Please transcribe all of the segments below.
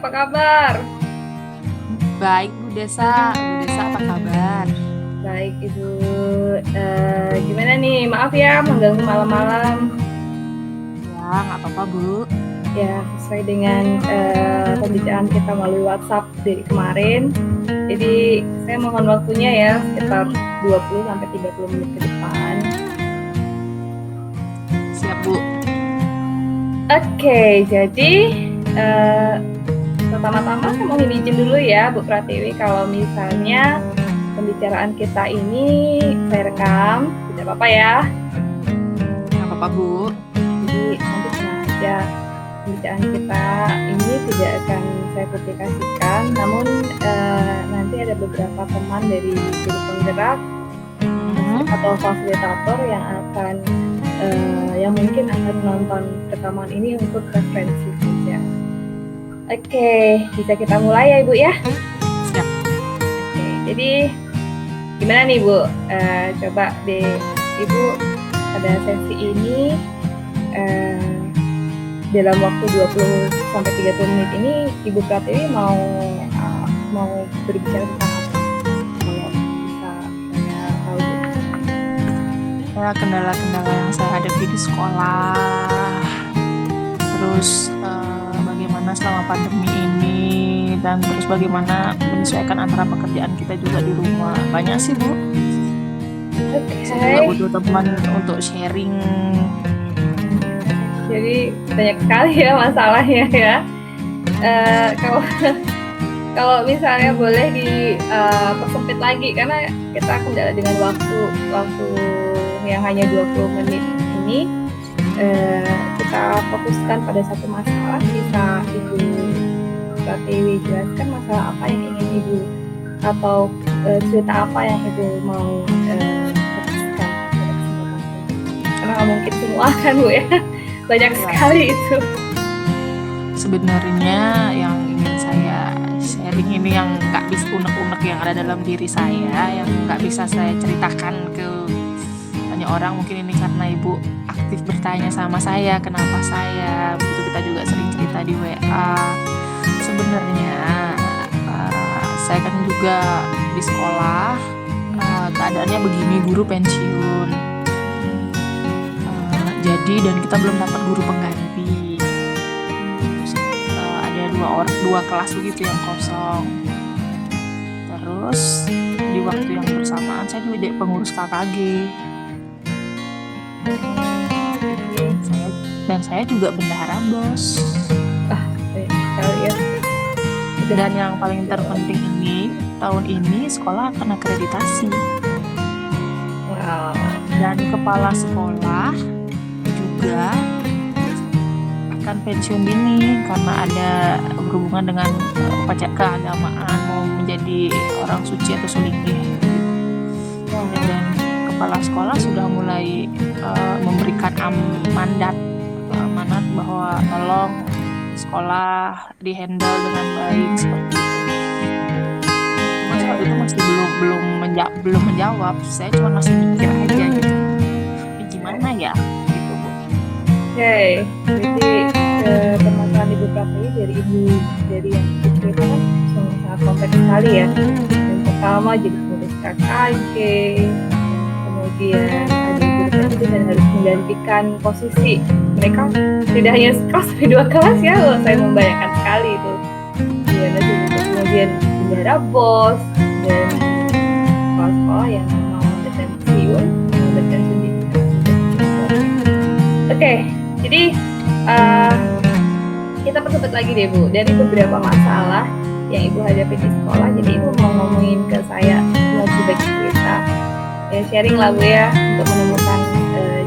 apa kabar? Baik, Bu Desa. Bu Desa apa kabar? Baik, Ibu. Gimana nih? Maaf ya, mengganggu malam-malam. Ya, nggak apa-apa, Bu. Ya, sesuai dengan pembicaraan kita melalui WhatsApp dari kemarin. Jadi, saya mohon waktunya ya, sekitar 20-30 menit ke depan. Siap, Bu. Oke, jadi pertama-tama saya mau izin dulu ya, Bu Pratiwi, kalau misalnya pembicaraan kita ini saya rekam, tidak apa-apa ya. Nggak apa-apa, Bu. Jadi nanti tenang aja, pembicaraan kita ini tidak akan saya publikasikan, namun nanti ada beberapa teman dari guru penggerak atau fasilitator yang akan yang mungkin akan menonton rekaman ini untuk referensi saja. Oke, bisa kita mulai ya Ibu ya? Siap. Oke, jadi gimana nih Bu? Coba deh Ibu pada sesi ini dalam waktu 20-30 menit ini Ibu Pratiwi mau berbicara tentang apa? Kalau bisa saya tahu. Ya, kendala-kendala yang saya hadapi di sekolah. Terus bagaimana selama pandemi ini, dan terus bagaimana menyesuaikan antara pekerjaan kita juga di rumah. Banyak sih, Bu. Saya juga butuh teman untuk sharing. Jadi banyak sekali ya masalahnya ya. Kalau misalnya boleh dipersempit lagi, karena kita kendala dengan waktu yang hanya 20 menit ini, kita fokuskan pada satu masalah. Bisa Ibu Pratiwi jelaskan masalah apa yang ingin Ibu, atau cerita apa yang Ibu mau fokuskan pada kesempatan ini? Karena nggak mungkin semua kan Bu ya, banyak sekali itu. Sebenarnya yang ingin saya sharing ini yang nggak bisa unek-unek yang ada dalam diri saya, yang nggak bisa saya ceritakan ke banyak orang. Mungkin ini karena Ibu aktif bertanya sama saya kenapa saya begitu, kita juga sering cerita di WA. Sebenarnya saya kan juga di sekolah, keadaannya begini, guru pensiun, jadi dan kita belum dapat guru pengganti. Ada dua kelas begitu yang kosong. Terus di waktu yang bersamaan saya juga jadi pengurus KKG. Dan saya juga bendahara BOS. Sekali ya. Dan yang paling terpenting ini, tahun ini sekolah akan akreditasi. Wow. Dan kepala sekolah juga akan pensiun dini karena ada berhubungan dengan pajak keagamaan, mau menjadi orang suci atau sulingih. Dan kepala sekolah sudah mulai memberikan amanat bahwa tolong sekolah dihandle dengan baik seperti itu. Cuma saat itu masih belum menjawab. Saya cuma masih mikir aja gitu. Ini gimana ya? Gitu, Bu. Oke, jadi permasalahan Ibu Pratiwi dari yang diceritakan sangat kompleks sekali ya. Yang pertama jadi pengurus KKG, kemudian ada guru pendidik dan harus menggantikan posisi. Mereka tidak hanya sekelas tapi 2 kelas ya, saya membayangkan sekali itu. Kemudian bendahara BOS dan sekolah-sekolah yang mau berpensiun di Oke, jadi kita persempit lagi deh Bu, dari beberapa masalah yang Ibu hadapi di sekolah. Jadi Ibu mau ngomongin ke saya lagi bagi cerita, ya sharing lah Bu ya, untuk menemukan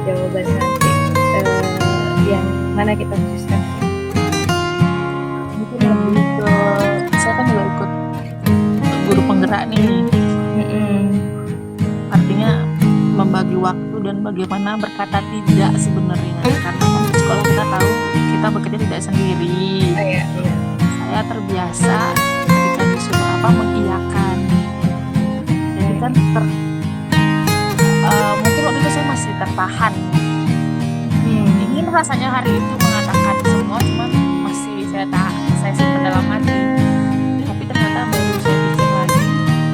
jawaban nanti yang mana kita khususkan. Mungkin lebih ke, saya kan juga ikut guru penggerak nih. Artinya membagi waktu dan bagaimana berkata tidak sebenarnya, karena kan di sekolah kita tahu kita bekerja tidak sendiri. Saya terbiasa ketika disuruh apa mengiyakan, jadi kan mungkin waktu itu saya masih tertahan. Ingin rasanya hari itu mengatakan semua, cuman masih saya saya simpan dalam hati. Tapi ternyata baru saya pikir lagi,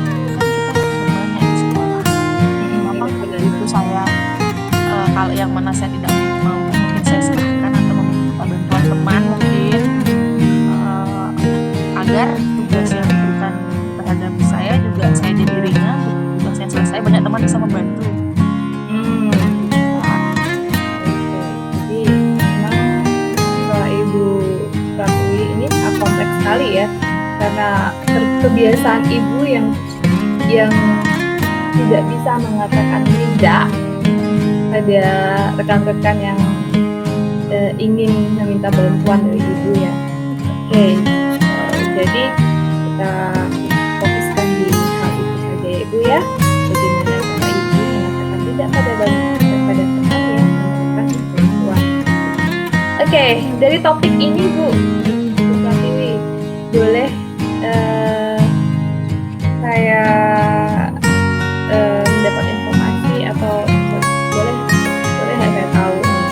kan kita berbanyak di sekolah. Kenapa Benar. itu saya kalau yang mana saya tidak mau mungkin saya serahkan atau meminta bantuan teman mungkin agar tugas yang diberikan terhadap saya juga saya jadi ringan, tugas yang selesai banyak teman bisa membantu. Jadi memang masalah Ibu Pratiwi ini kompleks sekali ya, karena kebiasaan ibu yang tidak bisa mengatakan tidak pada rekan-rekan yang ingin meminta bantuan dari ibu ya. Oke, jadi kita fokuskan di hal itu saja ya ibu ya. Bagaimana cara ibu mengatakan tidak pada teman yang membutuhkan bantuan. Oke, dari topik ini Bu Pratiwi, boleh saya mendapat informasi atau boleh nggak saya tahu nih,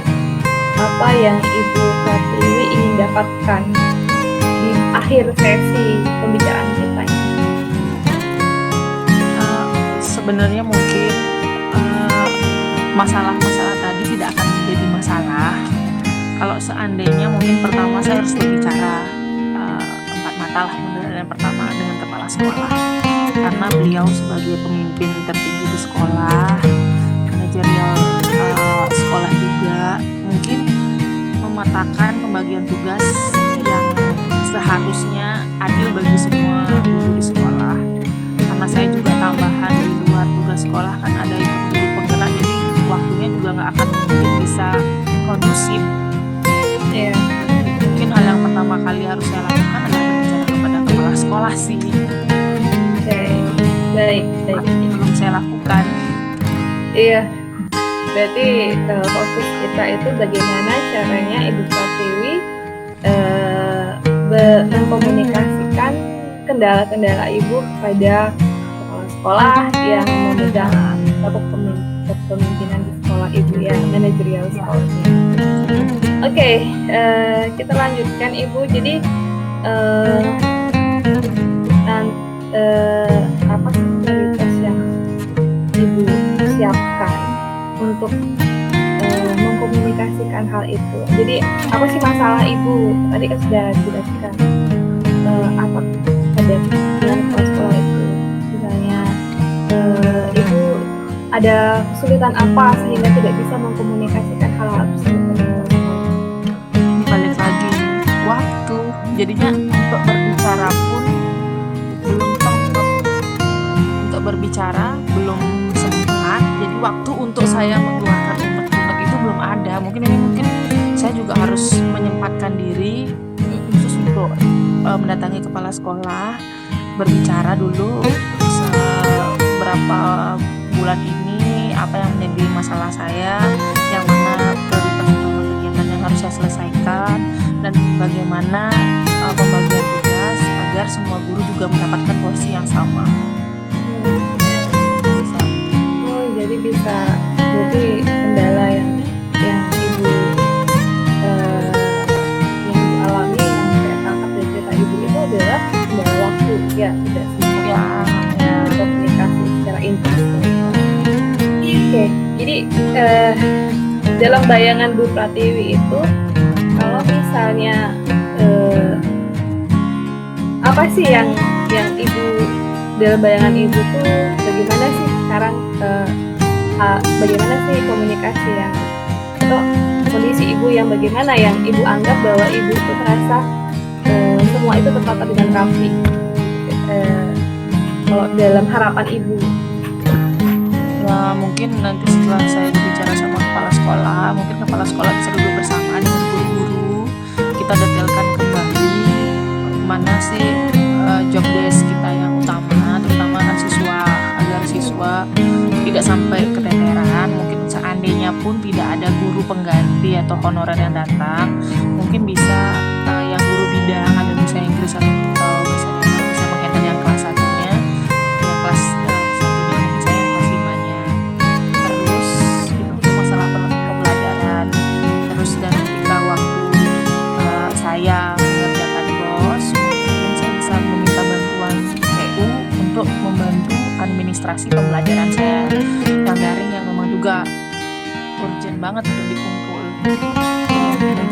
apa yang Ibu Pratiwi ingin dapatkan di akhir sesi pembicaraan kita ini? Sebenarnya mungkin masalah-masalah tadi tidak akan menjadi masalah kalau seandainya mungkin pertama saya harus berbicara empat mata lah, yang pertama dengan kepala sekolah, karena beliau sebagai pemimpin tertinggi di sekolah, manajerial sekolah juga, mungkin memetakan pembagian tugas yang seharusnya adil bagi semua guru di sekolah. Karena saya juga tambahan di luar tugas sekolah kan ada ikut guru penggerak, jadi waktunya juga nggak akan mungkin bisa kondusif. Iya. Mungkin hal yang pertama kali harus saya lakukan adalah berbicara kepada kepala sekolah sih. Oke, baik. Ini belum saya lakukan. Iya, berarti fokus kita itu bagaimana caranya Ibu Pratiwi mengkomunikasikan kendala-kendala Ibu kepada kepala sekolah yang memegang tampuk kepemimpinan di sekolah Ibu ya, manajerial sekolahnya. Oke, kita lanjutkan Ibu. Jadi apa sih prioritas yang Ibu siapkan untuk mengkomunikasikan hal itu? Jadi apa sih masalah Ibu? Tadi kan sudah dijelaskan apa pada dengan kepala sekolah itu. Misalnya Ibu ada kesulitan apa sehingga tidak bisa mengkomunikasikan hal-hal tersebut? Balik lagi waktu, jadinya untuk berbicara pun belum sempat, untuk berbicara belum sempat, jadi waktu untuk saya mengeluarkan unek-unek itu belum ada. Mungkin saya juga harus menyempatkan diri khusus untuk mendatangi kepala sekolah, berbicara dulu beberapa bulan ini apa yang menjadi masalah saya, yang mana prioritas kegiatan yang harus saya selesaikan, dan bagaimana pembagian tugas agar semua guru juga mendapatkan porsi yang sama. Jadi bisa, jadi kendala yang Ibu yang alami, yang saya tangkap dari cerita Ibu itu adalah kendala waktu ya, tidak sempat komunikasi secara intens. Oke, jadi dalam bayangan Bu Pratiwi itu, kalau misalnya apa sih yang Ibu dalam bayangan Ibu tuh bagaimana sih sekarang, bagaimana sih komunikasi yang atau kondisi Ibu yang bagaimana yang Ibu anggap bahwa Ibu tuh merasa semua itu tertata dengan rapi, kalau dalam harapan Ibu? Ya mungkin nanti setelah saya berbicara sama kepala sekolah, mungkin kepala sekolah bisa duduk bersama dengan guru-guru, kita detailkan kembali mana sih job desk kita yang utama, terutama kan siswa, agar siswa tidak sampai keteteran. Mungkin seandainya pun tidak ada guru pengganti atau honorer yang datang, mungkin bisa yang guru bidang, ada bisa Inggris atau bisa menghandle yang kelas satunya, yang kelas satunya mungkin saya yang kelas 5-nya. Terus itu masalah pembelajaran. Terus dan ketika waktu saya mengerjakan BOS, juga urgent banget untuk dikumpul.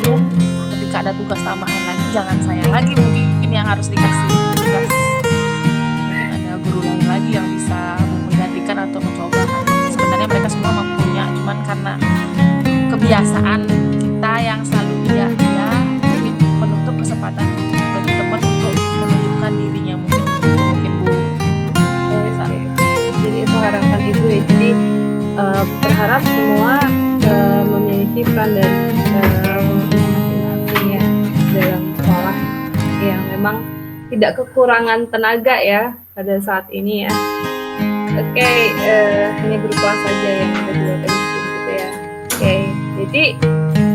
Mungkin ketika ada tugas tambahan lagi, jangan saya lagi mungkin yang harus dikasih tugas. Mungkin ada guru lain lagi yang bisa menggantikan atau mencoba. Sebenarnya mereka semua mempunyai, cuman karena kebiasaan kita yang selalu iya mungkin menutup kesempatan bagi teman untuk menunjukkan dirinya mungkin Bu. Oke. Jadi itu harapan ibu ya. Jadi berharap semua memiliki peran dan masing-masing ya dalam sekolah yang memang tidak kekurangan tenaga ya pada saat ini ya. Oke, hanya berupa saja yang ada dua tadi gitu ya. Oke, jadi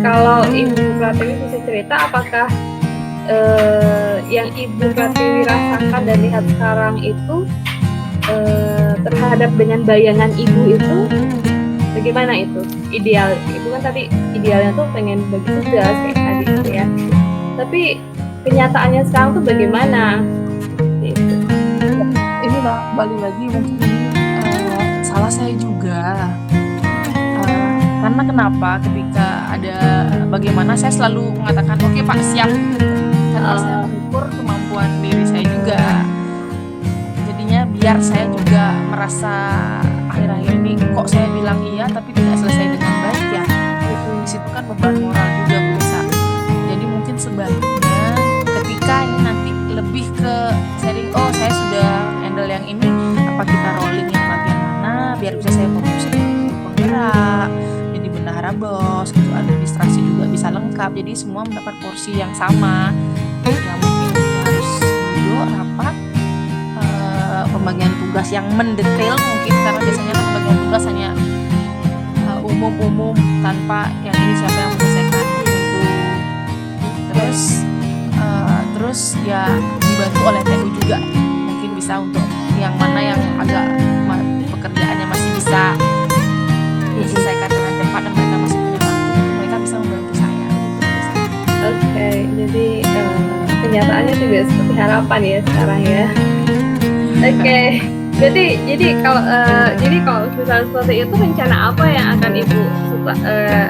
kalau Ibu Pratiwi bisa cerita apakah yang Ibu Pratiwi rasakan dan lihat sekarang itu terhadap dengan bayangan Ibu itu bagaimana itu? Ideal, Ibu kan tadi idealnya tuh pengen bagi tugas kayak tadi gitu ya. Tapi kenyataannya sekarang tuh bagaimana? Gitu. Inilah balik lagi mungkin salah saya juga. Karena kenapa ketika ada bagaimana saya selalu mengatakan oke Pak siap, karena saya mengukur kemampuan diri saya juga. Jadinya biar saya juga merasa akhir-akhir ini kok saya bilang iya tapi tidak selesai dengan baik ya. Di situ kan beban moral juga bisa. Jadi mungkin sebaiknya ketika ini nanti lebih ke sharing, oh saya sudah handle yang ini, apa kita rolling yang bagian mana biar bisa saya fokus penggerak, jadi bendahara bos gitu, administrasi juga bisa lengkap, jadi semua mendapat porsi yang sama. Ya mungkin harus duduk rapat, pembagian tugas yang mendetail mungkin, karena biasanya kan pembagian tugas hanya umum-umum tanpa yang ini siapa yang menyelesaikan itu. Terus ya dibantu oleh TU juga mungkin bisa untuk yang mana yang agak pekerjaannya masih bisa diselesaikan dengan cepat dan mereka masih punya waktu, mereka bisa membantu saya. Oke, jadi kenyataannya juga seperti harapan ya sekarang ya. Oke, jadi kalau misalnya seperti itu, rencana apa yang akan Ibu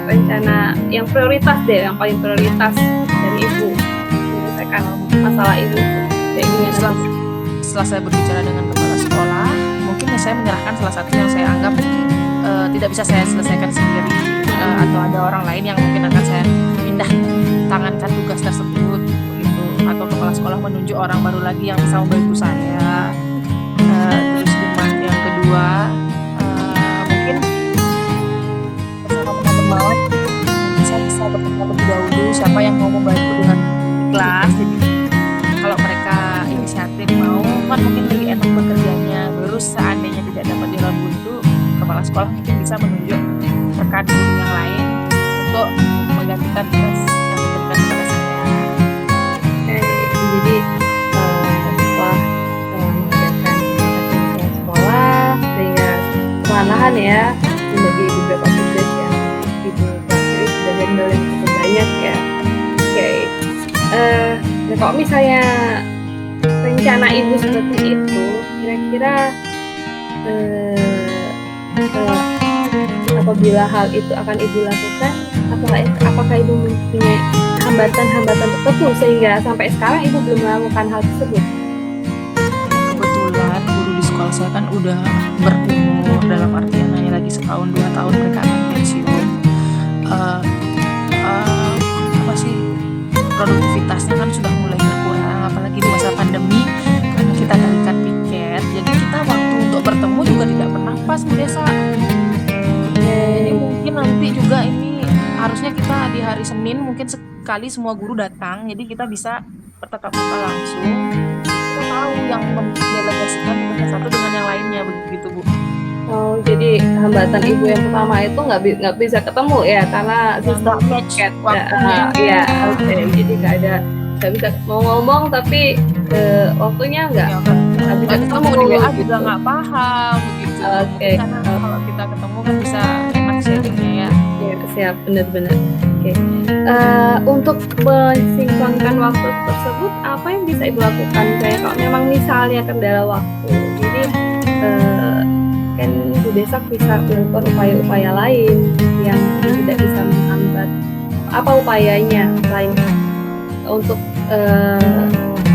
rencana yang prioritas deh, yang paling prioritas dari Ibu menyelesaikan masalah Ibu kayak gimana? Setelah saya berbicara dengan kepala sekolah, mungkin saya menyerahkan salah satu yang saya anggap tidak bisa saya selesaikan sendiri, atau ada orang lain yang mungkin akan saya pindah tangankan tugas tersebut gitu, atau kepala sekolah menunjuk orang baru lagi yang bisa membantu saya. Terus yang kedua mungkin bersama teman-teman saya bisa bertemu lebih dahulu siapa yang mau membantu dengan ikhlas. Jadi kalau mereka inisiatif mau kan mungkin lebih enak bekerjanya. Baru seandainya tidak dapat jalan buntu, kepala sekolah mungkin bisa menunjuk rekan guru yang lain untuk menggantikan tugas yang diberikan kepada saya. Jadi setelah mengadakan asesmen sekolah sehingga kewalahan ya membagi beberapa tugas yang Ibu Pratiwi sudah handle yang cukup banyak ya. Oke. Nah kalau misalnya rencana Ibu seperti itu, kira-kira apabila hal itu akan Ibu lakukan, apakah Ibu mempunyai hambatan-hambatan tertentu sehingga sampai sekarang Ibu belum melakukan hal tersebut? Kebetulan guru di sekolah saya kan udah berumur, dalam artian hanya lagi setahun 2 tahun mereka akan pensiun. Produktivitasnya kan sudah mulai berkurang, apalagi di masa pandemi karena kita tarikan piket, jadi kita waktu untuk bertemu juga tidak pernah pas Bu Desa. Jadi mungkin nanti juga ini harusnya kita di hari Senin mungkin sekali semua guru datang, jadi kita bisa bertatap muka langsung, kita tahu yang mendelegasikan tugas satu dengan yang lainnya begitu Bu. Oh, jadi hambatan Ibu yang pertama itu nggak bisa ketemu ya karena sistem piket. Iya, oke. Jadi nggak bisa mau ngomong tapi waktunya nggak bisa ketemu di WA gitu. juga nggak paham begitu. Oke. Karena kalau kita ketemu kan bisa enak sharingnya ya. Iya, siap, benar-benar. Oke. Untuk mensinkronkan waktu tersebut, apa yang bisa Ibu lakukan? Kayak kalau memang misalnya kendala waktu, jadi kan Bu Desak bisa melakukan upaya-upaya lain yang tidak bisa menghambat. Apa upayanya selain untuk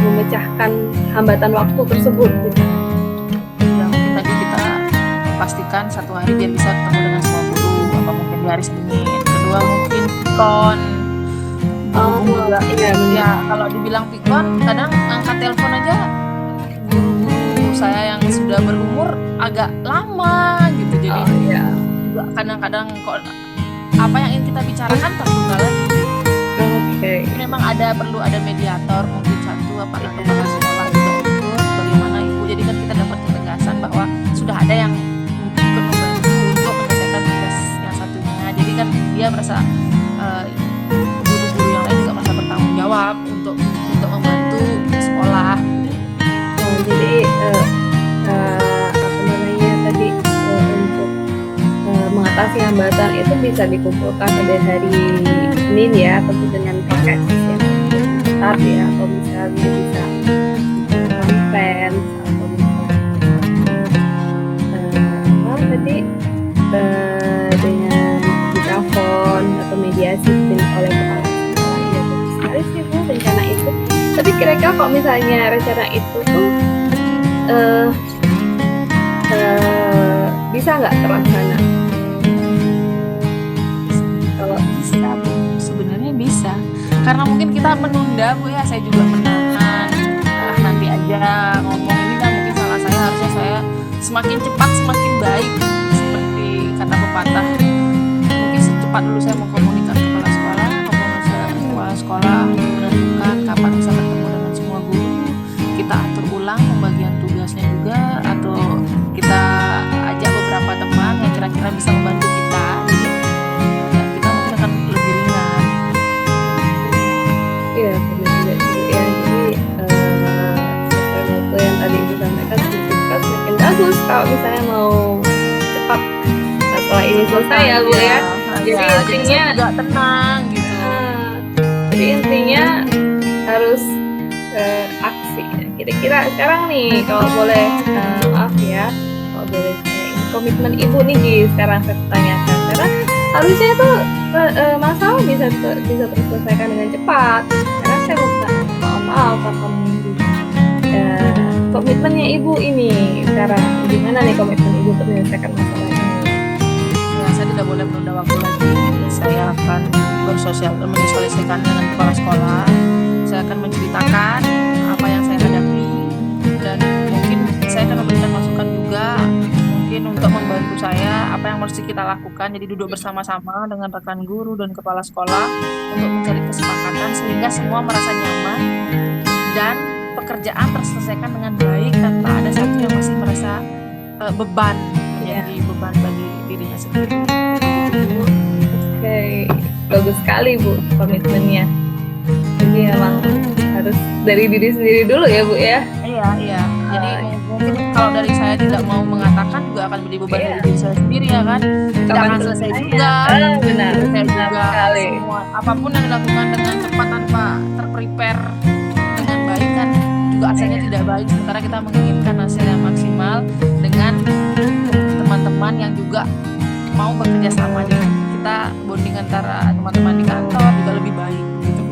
memecahkan hambatan waktu tersebut gitu? Ya mungkin tadi kita pastikan satu hari biar bisa ketemu dengan semua guru, apa mungkin di hari Senin. Kedua mungkin pikon. Juga iya benar. ya kalau dibilang pikon kadang angkat telepon aja guru saya yang sudah berumur agak lama gitu, jadi Iya. juga kadang-kadang kok apa yang ingin kita bicarakan tertunda lagi. Oke. Memang perlu ada mediator mungkin satu, apakah kepala sekolah juga ikut, bagaimana ibu, jadi kan kita dapat ketegasan bahwa sudah ada yang ikut membantu untuk menyelesaikan tugas yang satunya, jadi kan dia merasa guru-guru yang lain juga merasa bertanggung jawab untuk membantu sekolah. Jadi apa namanya tadi untuk mengatasi hambatan itu bisa dikumpulkan pada hari Senin ya, tentu dengan prokes yang ketat ya, atau misalnya bisa conference atau misalnya apa tadi dengan ditelepon atau mediasi oleh kepala sekolah. Ya bagus sekali sih Bu rencana itu. Tapi kira-kira kalau misalnya rencana itu tuh bisa nggak terlaksana? Kalau Bisa Bu, sebenarnya bisa, karena mungkin kita menunda Bu ya, saya juga menahan nanti aja ngomong ini kan mungkin salah saya, harusnya saya semakin cepat semakin baik, seperti kata pepatah, mungkin secepat dulu saya mengkomunikasi kepala sekolah, kepala sekolah menentukan kapan bisa bertemu dengan semua guru, kita atur ulang pembagian tugasnya juga, atau kita ajak beberapa teman yang kira-kira bisa membantu kita, jadi ya, kita mungkin akan lebih ringan. iya benar juga sih ya. Jadi sesuai yang tadi Ibu sampaikan sedikit semakin bagus kalau misalnya mau cepat setelah ini selesai ya Bu ya. Jadi intinya saya juga tenang gitu. Jadi intinya harus aksi. Kira-kira sekarang nih kalau boleh maaf ya, kalau boleh saya ini komitmen Ibu nih sekarang saya tanyakan, karena harusnya tuh masalah bisa terselesaikan dengan cepat. Karena saya mohon maaf tanpa menunggu komitmennya Ibu ini sekarang. Gimana nih komitmen Ibu untuk menyelesaikan masalah ini? Ya, saya tidak boleh menunda waktu lagi. Saya akan mensosialisasikan dengan kepala sekolah. Saya akan menceritakan apa yang saya hadapi, dan mungkin saya akan memberikan masukan juga mungkin untuk membantu saya apa yang mesti kita lakukan. Jadi duduk bersama-sama dengan rekan guru dan kepala sekolah untuk mencari kesepakatan sehingga semua merasa nyaman dan pekerjaan terselesaikan dengan baik tanpa ada satu yang masih merasa beban, menjadi beban bagi dirinya sendiri. Oke, bagus sekali Bu komitmennya. Jadi emang harus dari diri sendiri dulu ya Bu ya. Iya. Jadi mungkin kalau dari saya tidak mau mengatakan juga akan menjadi beban dari diri saya sendiri ya kan. Tidak akan selesai juga. Benar. Saya juga sekali. semua apapun yang dilakukan dengan cepat tanpa terprepare dengan baik kan juga hasilnya tidak baik. Sementara kita menginginkan hasil yang maksimal dengan teman-teman yang juga mau bekerja sama, jadi kita bonding antara teman-teman di kantor juga lebih baik gitu.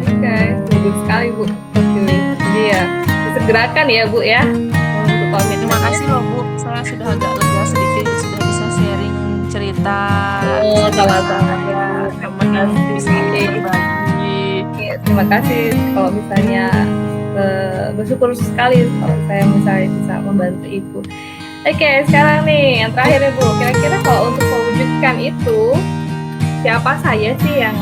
Oke, bagus sekali Bu. Jadi ya disegerakan ya Bu ya untuk komitmen. Terima kasih loh Bu, saya sudah agak lega sedikit, sudah bisa sharing cerita. Sama-sama ya, teman yang bisa berbagi. Ya, terima kasih kalau misalnya bersyukur sekali kalau saya misalnya bisa membantu Ibu. Oke, sekarang nih yang terakhir ya Bu, kira-kira kalau untuk mewujudkan itu siapa saja sih yang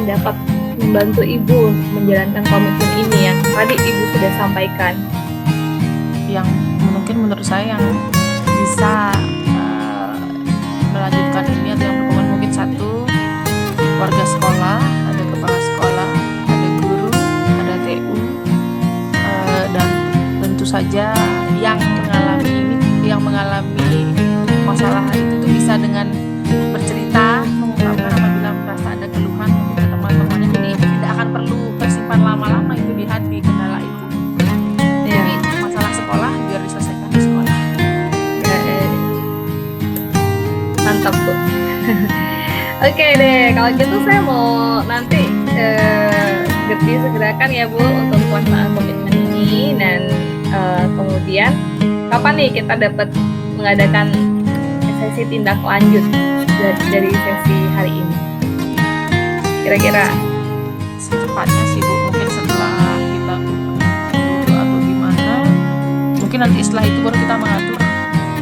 dapat membantu Ibu menjalankan komitmen ini yang tadi Ibu sudah sampaikan? Yang mungkin menurut saya yang bisa melanjutkan ini atau yang berkomitmen mungkin satu, warga sekolah, ada kepala sekolah, ada guru, ada TU, dan tentu saja yang mengalami masalah itu tuh bisa dengan bercerita, mengungkapkan apabila merasa ada keluhan ke teman-temannya, jadi tidak akan perlu tersimpan lama-lama itu di hati kendala itu. Jadi masalah sekolah mantap Bu. Oke deh, kalau gitu saya mau nanti Getih segerakan ya Bu untuk pelaksanaan komitmen ini, dan kemudian kapan nih kita dapat mengadakan sesi tindak lanjut dari sesi hari ini? Kira-kira Secepatnya sih Bu, mungkin setelah kita dulu atau gimana, mungkin nanti setelah itu baru kita mengatur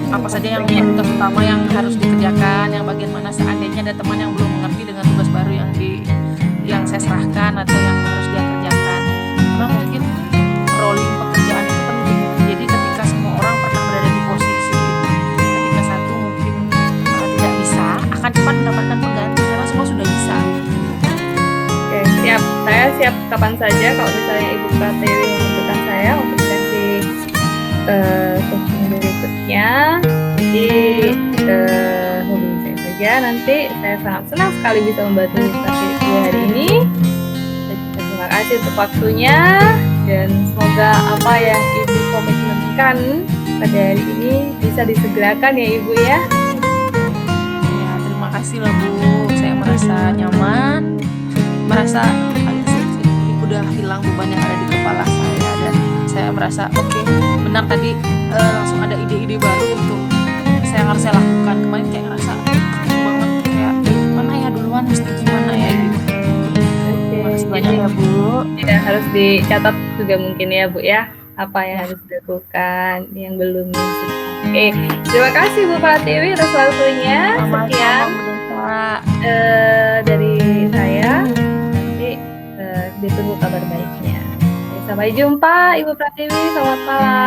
apa saja yang tugas utama yang harus dikerjakan, yang bagian mana seandainya ada teman yang belum mengerti dengan tugas baru yang saya serahkan atau yang harus dia kerjakan. Karena mungkin rolling pekerjaan itu penting. Jadi ketika semua orang pernah berada di posisi ketika satu mungkin tidak bisa, akan cepat mendapatkan pengganti karena semua sudah bisa. Oke, siap. Saya siap kapan saja kalau misalnya Ibu Pratiwi membutuhkan saya untuk sesi coaching berikutnya. Jadi hubungi saya saja. Nanti saya sangat senang sekali bisa membantu Ibu Pratiwi hari ini. Terima kasih untuk waktunya, dan semoga apa yang Ibu komitmenkan pada hari ini bisa disegerakan ya Ibu ya. Ya, terima kasih lah Bu. Saya merasa nyaman, merasa udah hilang beban yang ada di kepala saya, dan saya merasa oke, benar tadi langsung ada ide-ide baru untuk harus saya lakukan. Kemarin kayak ngerasa banget kayak mana ya duluan, mesti gimana ya gitu. Terima kasih banyak ya Bu. Tidak harus dicatat juga mungkin ya Bu ya, apa yang harus dilakukan, yang belum. Oke, terima kasih Bu Pratiwi atas waktunya. Sekian dari saya. Nanti ditunggu kabar baiknya. Sampai jumpa Ibu Pratiwi, selamat malam.